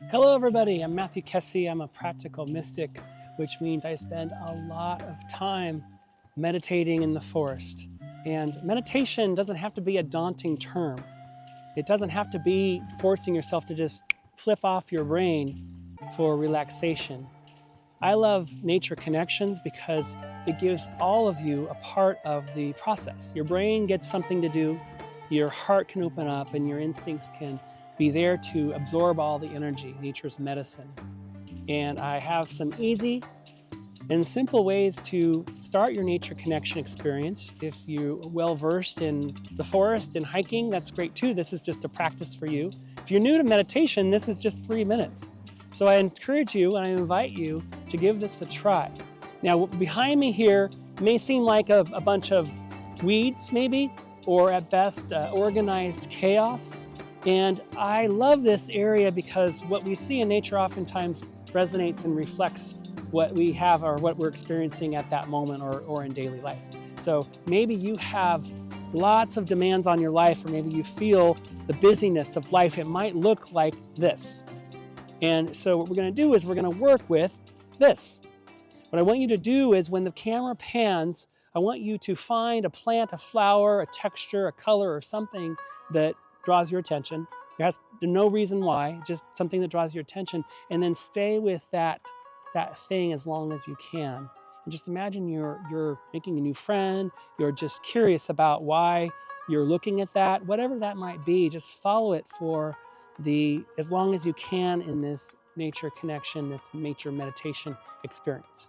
Hello everybody, I'm Matthew Kessie. I'm a practical mystic, which means I spend a lot of time meditating in the forest. And meditation doesn't have to be a daunting term. It doesn't have to be forcing yourself to just flip off your brain for relaxation. I love nature connections because it gives all of you a part of the process. Your brain gets something to do, your heart can open up, and your instincts can be there to absorb all the energy, nature's medicine. And I have some easy and simple ways to start your nature connection experience. If you're well versed in the forest and hiking, that's great too. This is just a practice for you. If you're new to meditation, this is just 3 minutes. So I encourage you and I invite you to give this a try. Now, behind me here may seem like a bunch of weeds, maybe, or at best organized chaos. And I love this area because what we see in nature oftentimes resonates and reflects what we have or what we're experiencing at that moment or in daily life. So maybe you have lots of demands on your life, or maybe you feel the busyness of life. It might look like this. And so what we're going to do is we're going to work with this. What I want you to do is when the camera pans, I want you to find a plant, a flower, a texture, a color, or something that draws your attention. There's no reason why, just something that draws your attention, and then stay with that thing as long as you can. And just imagine you're making a new friend, you're just curious about why you're looking at that, whatever that might be, just follow it for as long as you can in this nature connection, this nature meditation experience.